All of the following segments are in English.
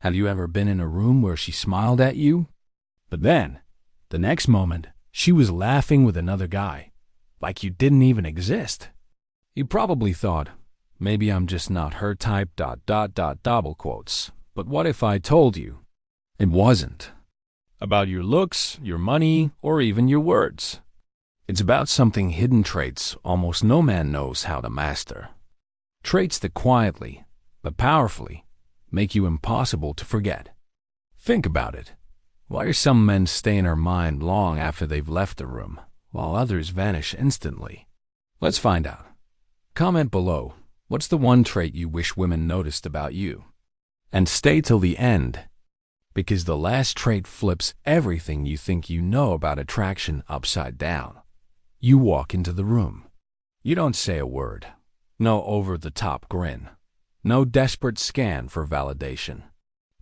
Have you ever been in a room where she smiled at you? But then, the next moment, she was laughing with another guy, like you didn't even exist. You probably thought, maybe I'm just not her type, double quotes. But what if I told you it wasn't about your looks, your money, or even your words? It's about something hidden traits almost no man knows how to master. Traits that quietly, but powerfully, make you impossible to forget. Think about it. Why do some men stay in our mind long after they've left the room, while others vanish instantly? Let's find out. Comment below, what's the one trait you wish women noticed about you? And stay till the end, because the last trait flips everything you think you know about attraction upside down. You walk into the room. You don't say a word. No over-the-top grin. No desperate scan for validation.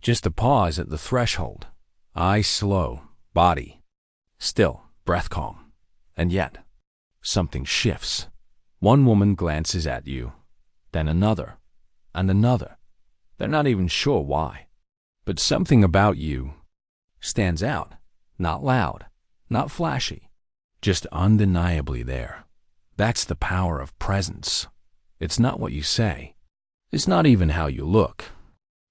Just a pause at the threshold. Eyes slow, body still, breath calm. And yet, something shifts. One woman glances at you, then another, and another. They're not even sure why. But something about you stands out. Not loud, not flashy, just undeniably there. That's the power of presence. It's not what you say. It's not even how you look.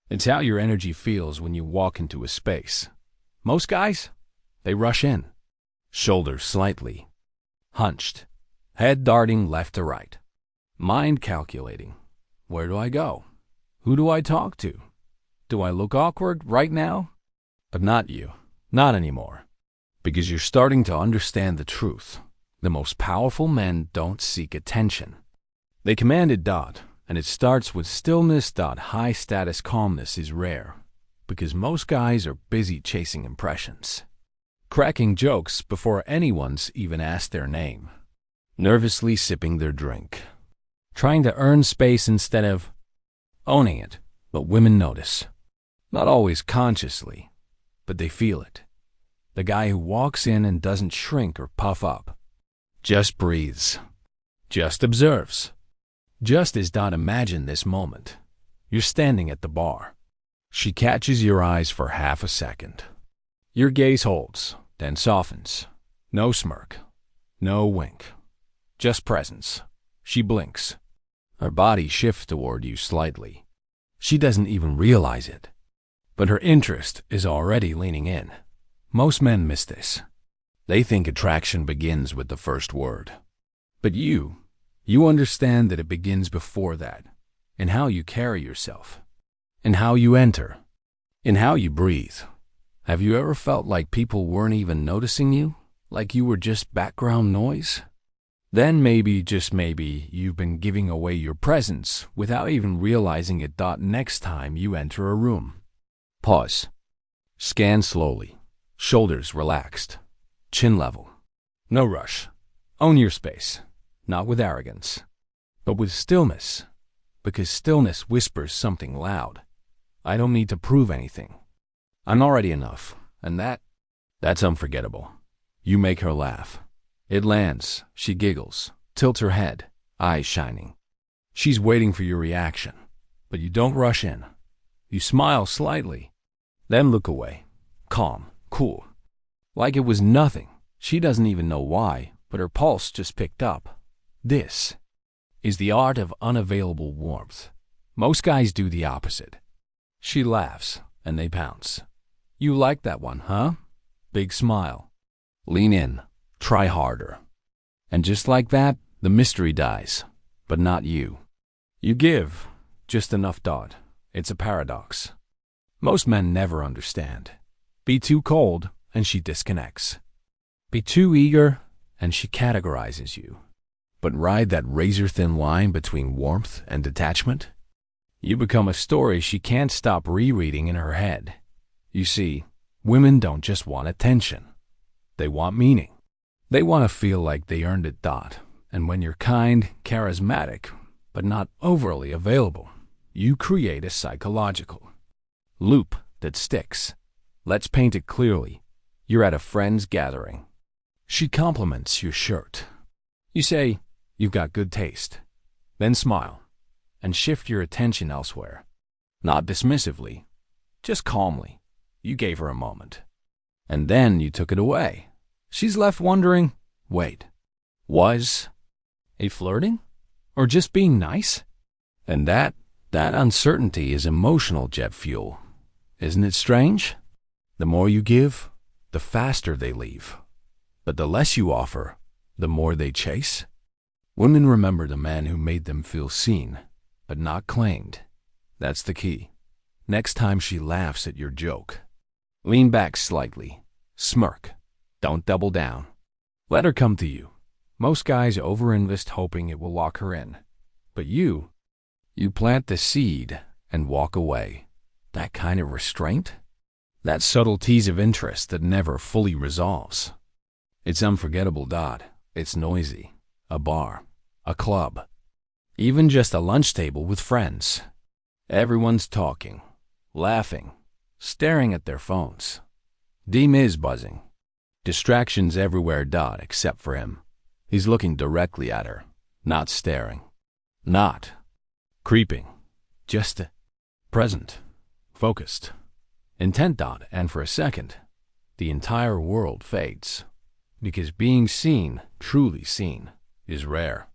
It's how your energy feels when you walk into a space. Most guys, they rush in, shoulders slightly hunched, head darting left to right, mind calculating. Where do I go? Who do I talk to? Do I look awkward right now? But not you, not anymore. Because you're starting to understand the truth. The most powerful men don't seek attention. They command it, and it starts with stillness. High status calmness is rare, because most guys are busy chasing impressions, cracking jokes before anyone's even asked their name, nervously sipping their drink, trying to earn space instead of owning it. But women notice, not always consciously, but they feel it. The guy who walks in and doesn't shrink or puff up, just breathes, just observes. Just as imagine this moment. You're standing at the bar. She catches your eyes for half a second. Your gaze holds, then softens. No smirk, no wink, just presence. She blinks. Her body shifts toward you slightly. She doesn't even realize it, but her interest is already leaning in. Most men miss this. They think attraction begins with the first word. But you understand that it begins before that, in how you carry yourself, in how you enter, in how you breathe. Have you ever felt like people weren't even noticing you? Like you were just background noise? Then maybe, just maybe, you've been giving away your presence without even realizing it. Next time you enter a room, pause. Scan slowly. Shoulders relaxed. Chin level. No rush. Own your space. Not with arrogance, but with stillness, because stillness whispers something loud. I don't need to prove anything. I'm already enough, and that's unforgettable. You make her laugh. It lands. She giggles, tilts her head, eyes shining. She's waiting for your reaction, but you don't rush in. You smile slightly, then look away, calm, cool, like it was nothing. She doesn't even know why, but her pulse just picked up. This is the art of unavailable warmth. Most guys do the opposite. She laughs, and they pounce. You like that one, huh? Big smile. Lean in. Try harder. And just like that, the mystery dies. But not you. You give just enough. It's a paradox. Most men never understand. Be too cold, and she disconnects. Be too eager, and she categorizes you. But ride that razor-thin line between warmth and detachment. You become a story she can't stop rereading in her head. You see, women don't just want attention. They want meaning. They want to feel like they earned it. And when you're kind, charismatic, but not overly available, you create a psychological loop that sticks. Let's paint it clearly. You're at a friend's gathering. She compliments your shirt. You say, "You've got good taste." Then smile and shift your attention elsewhere. Not dismissively, Just calmly. You gave her a moment. And then you took it away. She's left wondering, wait, was a flirting? Or just being nice? And that uncertainty is emotional jet fuel. Isn't it strange? The more you give, the faster they leave. But the less you offer, the more they chase. Women remember the man who made them feel seen, but not claimed. That's the key. Next time she laughs at your joke, lean back slightly, smirk. Don't double down. Let her come to you. Most guys overinvest hoping it will lock her in. But you plant the seed and walk away. That kind of restraint? That subtle tease of interest that never fully resolves. It's unforgettable. It's noisy. A bar. A club. Even just a lunch table with friends. Everyone's talking, laughing, staring at their phones. Deem is buzzing. Distractions everywhere. Except for him. He's looking directly at her, not staring, not creeping, just present, focused, intent. And for a second, the entire world fades, because being seen, truly seen, is rare.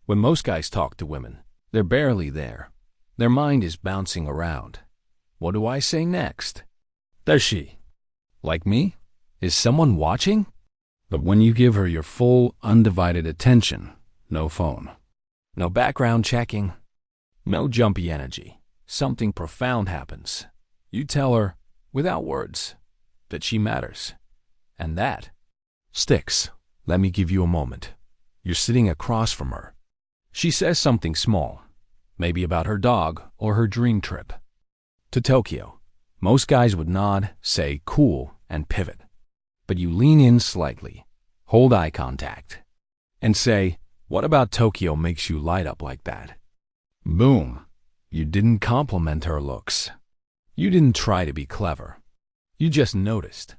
When most guys talk to women, they're barely there. Their mind is bouncing around. What do I say next? Does she like me? Is someone watching? But when you give her your full, undivided attention, no phone, no background checking, no jumpy energy, something profound happens. You tell her, without words, that she matters. And that sticks. Let me give you a moment. You're sitting across from her. She says something small, maybe about her dog or her dream trip to Tokyo. Most guys would nod, say cool, and pivot. But you lean in slightly, hold eye contact, and say, what about Tokyo makes you light up like that? Boom. You didn't compliment her looks. You didn't try to be clever. You just noticed.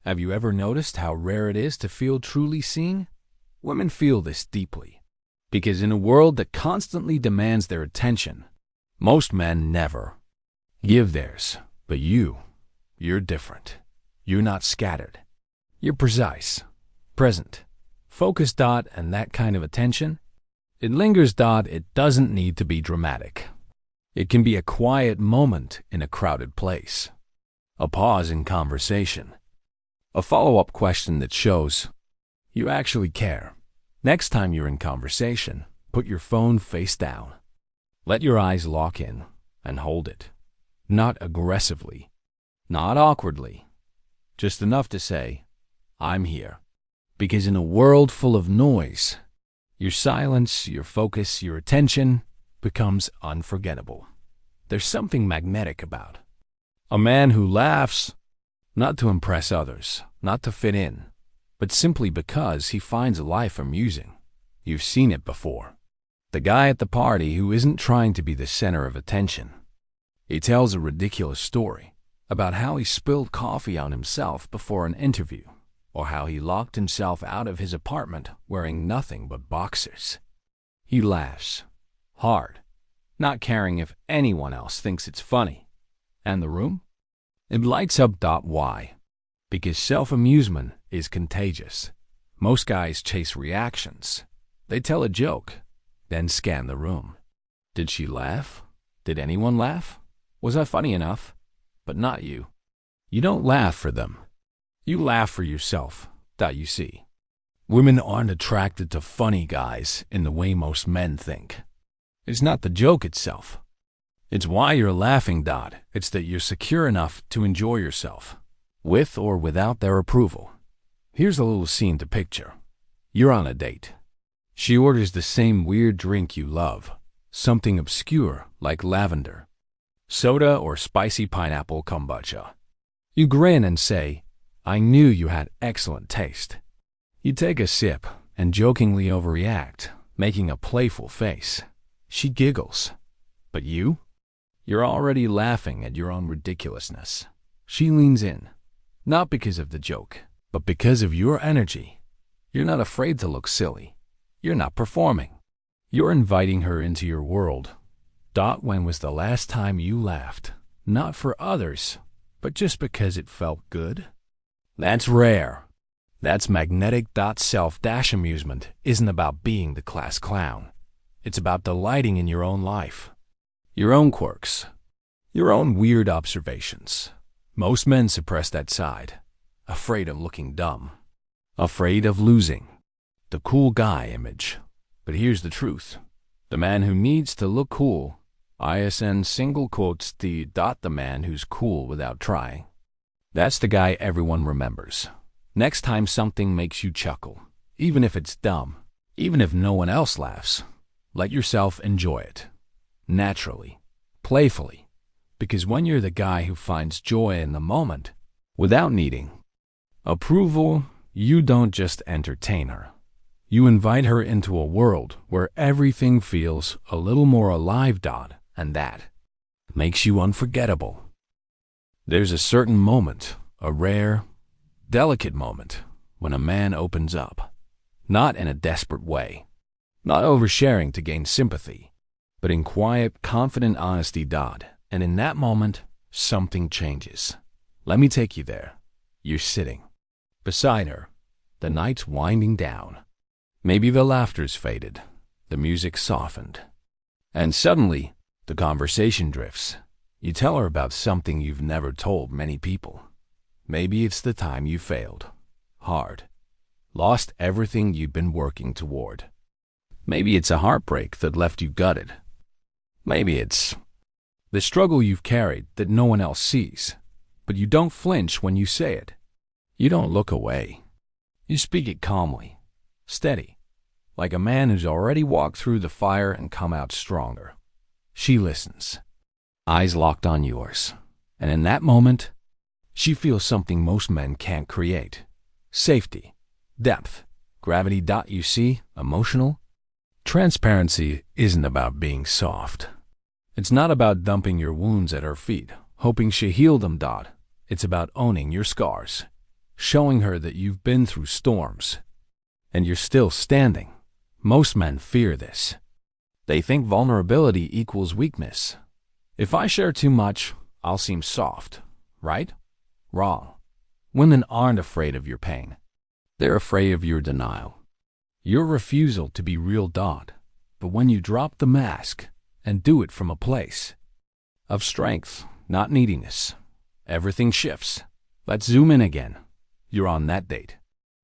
Have you ever noticed how rare it is to feel truly seen? Women feel this deeply, because in a world that constantly demands their attention, most men never give theirs. But you're different. You're not scattered. You're precise, present, focused. And that kind of attention, it lingers. It doesn't need to be dramatic. It can be a quiet moment in a crowded place, a pause in conversation, a follow-up question that shows you actually care. Next time you're in conversation, put your phone face down. Let your eyes lock in and hold it. Not aggressively, not awkwardly, just enough to say, I'm here. Because in a world full of noise, your silence, your focus, your attention becomes unforgettable. There's something magnetic about a man who laughs, not to impress others, not to fit in, but simply because he finds life amusing. You've seen it before. The guy at the party who isn't trying to be the center of attention. He tells a ridiculous story about how he spilled coffee on himself before an interview, or how he locked himself out of his apartment wearing nothing but boxers. He laughs, hard, not caring if anyone else thinks it's funny. And the room? It lights up. Why? Because self-amusement is contagious. Most guys chase reactions. They tell a joke, then scan the room. Did she laugh? Did anyone laugh? Was I funny enough? But not you. You don't laugh for them. You laugh for yourself. You see. Women aren't attracted to funny guys in the way most men think. It's not the joke itself. It's why you're laughing. It's that you're secure enough to enjoy yourself, with or without their approval. Here's a little scene to picture. You're on a date. She orders the same weird drink you love, something obscure like lavender, soda, or spicy pineapple kombucha. You grin and say, I knew you had excellent taste. You take a sip and jokingly overreact, making a playful face. She giggles. But you're already laughing at your own ridiculousness. She leans in, not because of the joke, but because of your energy. You're not afraid to look silly. You're not performing. You're inviting her into your world. When was the last time you laughed? Not for others, but just because it felt good? That's rare. That's magnetic. Self-amusement isn't about being the class clown. It's about delighting in your own life, your own quirks, your own weird observations. Most men suppress that side, afraid of looking dumb, afraid of losing the cool guy image. But here's the truth. The man who needs to look cool, ISN single quotes the man who's cool without trying. That's the guy everyone remembers. Next time something makes you chuckle, even if it's dumb, even if no one else laughs, let yourself enjoy it. Naturally, playfully. Because when you're the guy who finds joy in the moment, without needing approval, you don't just entertain her. You invite her into a world where everything feels a little more alive, and that makes you unforgettable. There's a certain moment, a rare, delicate moment, when a man opens up, not in a desperate way, not oversharing to gain sympathy, but in quiet, confident honesty, and in that moment, something changes. Let me take you there. You're sitting beside her. The night's winding down. Maybe the laughter's faded, the music softened, and suddenly the conversation drifts. You tell her about something you've never told many people. Maybe it's the time you failed hard, lost everything you've been working toward. Maybe it's a heartbreak that left you gutted. Maybe it's the struggle you've carried that no one else sees, but you don't flinch when you say it. You don't look away. You speak it calmly, steady, like a man who's already walked through the fire and come out stronger. She listens, eyes locked on yours, and in that moment, she feels something most men can't create. Safety, depth, gravity. You see, emotional transparency isn't about being soft. It's not about dumping your wounds at her feet, hoping she healed them. It's about owning your scars, showing her that you've been through storms, and you're still standing. Most men fear this. They think vulnerability equals weakness. If I share too much, I'll seem soft, right? Wrong. Women aren't afraid of your pain. They're afraid of your denial, your refusal to be real. But when you drop the mask and do it from a place of strength, not neediness, everything shifts. Let's zoom in again. You're on that date.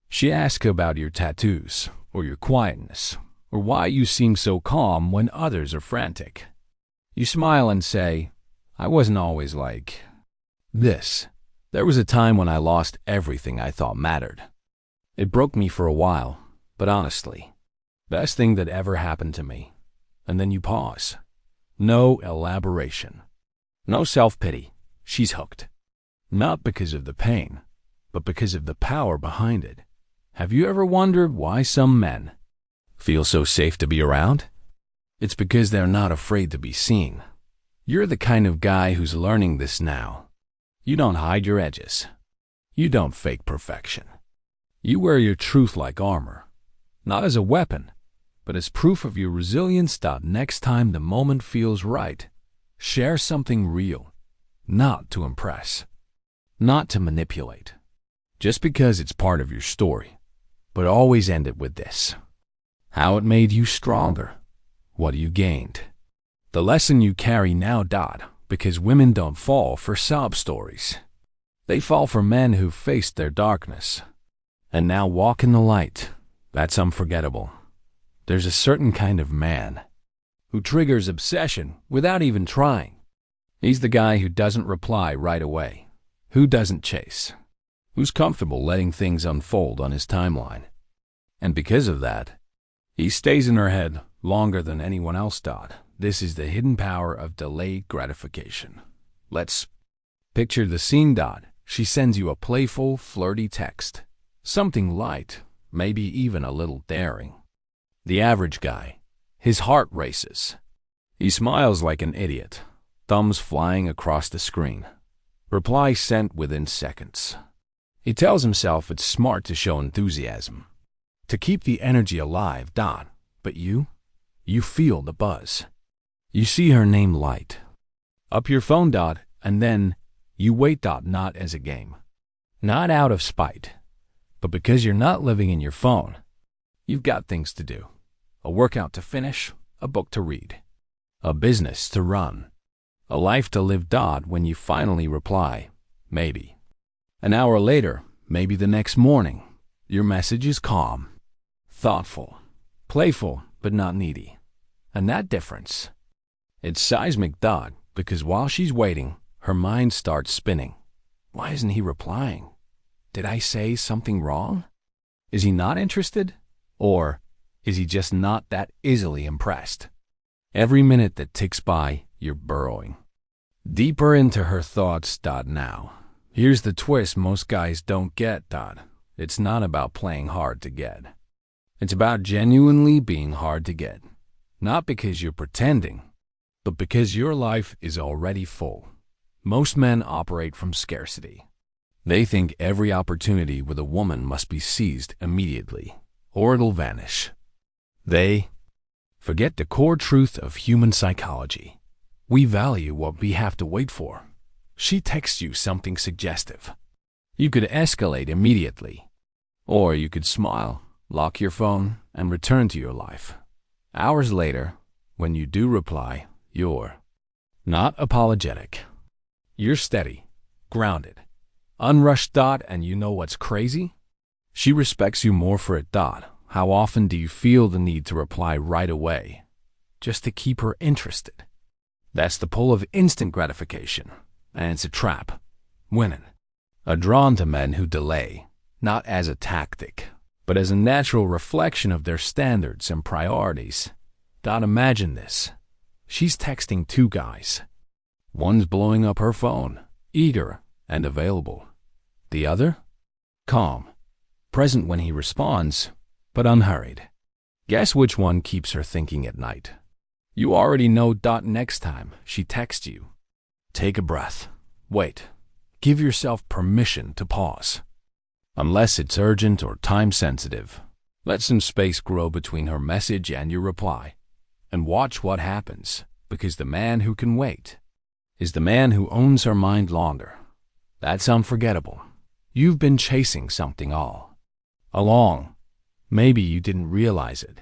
She asks about your tattoos, or your quietness, or why you seem so calm when others are frantic. You smile and say, I wasn't always like this. There was a time when I lost everything I thought mattered. It broke me for a while, but honestly, best thing that ever happened to me. And then you pause. No elaboration. No self-pity. She's hooked. Not because of the pain, but because of the power behind it. Have you ever wondered why some men feel so safe to be around? It's because they're not afraid to be seen. You're the kind of guy who's learning this now. You don't hide your edges. You don't fake perfection. You wear your truth like armor, not as a weapon, but as proof of your resilience. Next time the moment feels right, share something real, not to impress, not to manipulate, just because it's part of your story. But always end it with this: how it made you stronger, what you gained, the lesson you carry now. Because women don't fall for sob stories. They fall for men who faced their darkness and now walk in the light. That's unforgettable. There's a certain kind of man who triggers obsession without even trying. He's the guy who doesn't reply right away, who doesn't chase, who's comfortable letting things unfold on his timeline. And because of that, he stays in her head longer than anyone else. This is the hidden power of delayed gratification. Let's picture the scene. She sends you a playful, flirty text. Something light, maybe even a little daring. The average guy, his heart races. He smiles like an idiot, thumbs flying across the screen. Reply sent within seconds. He tells himself it's smart to show enthusiasm, to keep the energy alive. But you feel the buzz. You see her name light up your phone. And then You wait. Not as a game. Not out of spite, but because you're not living in your phone. You've got things to do. A workout to finish, a book to read, a business to run, a life to live. When you finally reply, maybe. An hour later, maybe the next morning, your message is calm, thoughtful, playful, but not needy. And that difference, it's seismic. Because while she's waiting, her mind starts spinning. Why isn't he replying? Did I say something wrong? Is he not interested? Or is he just not that easily impressed? Every minute that ticks by, you're burrowing deeper into her thoughts. Now, here's the twist most guys don't get. It's not about playing hard to get. It's about genuinely being hard to get. Not because you're pretending, but because your life is already full. Most men operate from scarcity. They think every opportunity with a woman must be seized immediately, or it'll vanish. They forget the core truth of human psychology. We value what we have to wait for. She texts you something suggestive. You could escalate immediately. Or you could smile, lock your phone, and return to your life. Hours later, when you do reply, you're not apologetic. You're steady, grounded, unrushed. And you know what's crazy? She respects you more for it. How often do you feel the need to reply right away, just to keep her interested? That's the pull of instant gratification, and it's a trap. Women are drawn to men who delay, not as a tactic, but as a natural reflection of their standards and priorities. Imagine this. She's texting two guys. One's blowing up her phone, eager and available. The other? Calm, present when he responds, but unhurried. Guess which one keeps her thinking at night? You already know. Next time she texts you, take a breath. Wait. Give yourself permission to pause. Unless it's urgent or time-sensitive, let some space grow between her message and your reply, and watch what happens, because the man who can wait is the man who owns her mind longer. That's unforgettable. You've been chasing something all along. Maybe you didn't realize it.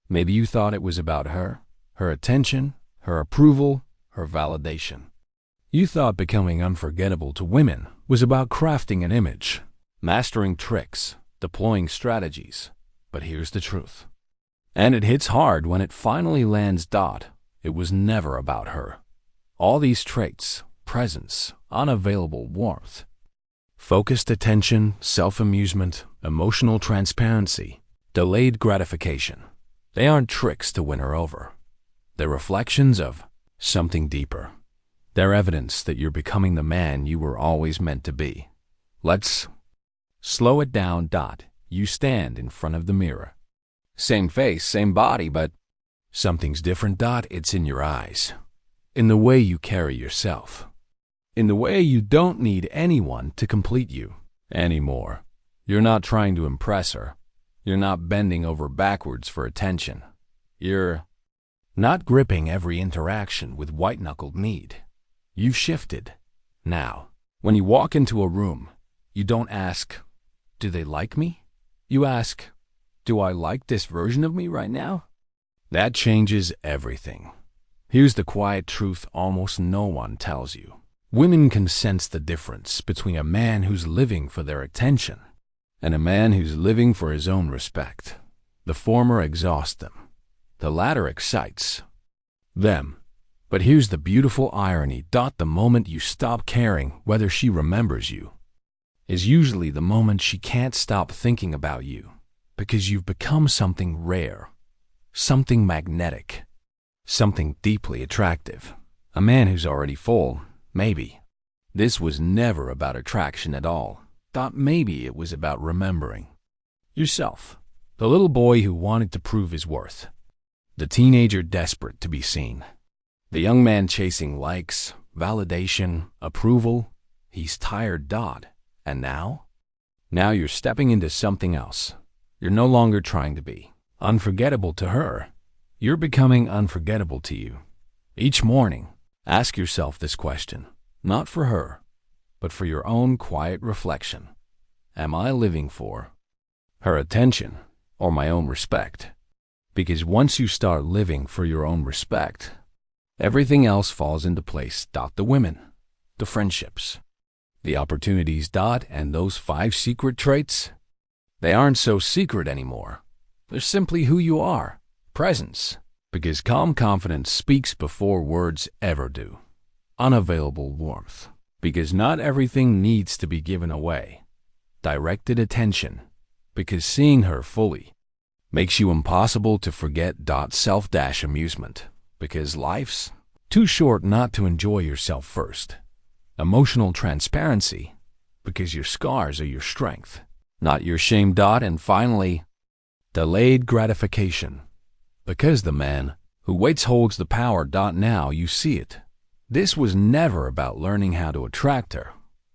Maybe you thought it was about her attention, her approval, her validation. You thought becoming unforgettable to women was about crafting an image, mastering tricks, deploying strategies. But here's the truth. And it hits hard when it finally lands. It was never about her. All these traits, presence, unavailable warmth, focused attention, self-amusement, emotional transparency, delayed gratification. They aren't tricks to win her over. They're reflections of something deeper. They're evidence that you're becoming the man you were always meant to be. Let's slow it down. You stand in front of the mirror. Same face, same body, but something's different. It's in your eyes, in the way you carry yourself, in the way you don't need anyone to complete you anymore. You're not trying to impress her. You're not bending over backwards for attention. You're not gripping every interaction with white-knuckled need. You've shifted. Now, when you walk into a room, you don't ask, do they like me? You ask, do I like this version of me right now? That changes everything. Here's the quiet truth almost no one tells you. Women can sense the difference between a man who's living for their attention and a man who's living for his own respect. The former exhausts them. The latter excites them. But here's the beautiful irony. The moment you stop caring whether she remembers you is usually the moment she can't stop thinking about you, because you've become something rare, something magnetic, something deeply attractive. A man who's already full, maybe. This was never about attraction at all. Maybe it was about remembering yourself. The little boy who wanted to prove his worth. The teenager desperate to be seen. The young man chasing likes, validation, approval. He's tired. And now? Now you're stepping into something else. You're no longer trying to be unforgettable to her. You're becoming unforgettable to you. Each morning, ask yourself this question. Not for her, but for your own quiet reflection. Am I living for her attention or my own respect? Because once you start living for your own respect, everything else falls into place. The women, the friendships, the opportunities. And those 5 secret traits, they aren't so secret anymore. They're simply who you are. Presence. Because calm confidence speaks before words ever do. Unavailable warmth. Because not everything needs to be given away. Directed attention. Because seeing her fully makes you impossible to forget. Self-amusement. Because life's too short not to enjoy yourself first. Emotional transparency. Because your scars are your strength, not your shame. And finally, delayed gratification. Because the man who waits holds the power. Now you see it. This was never about learning how to attract her.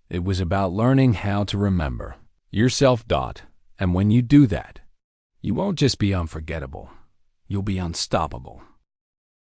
It was about learning how to remember yourself. And when you do that, you won't just be unforgettable. You'll be unstoppable.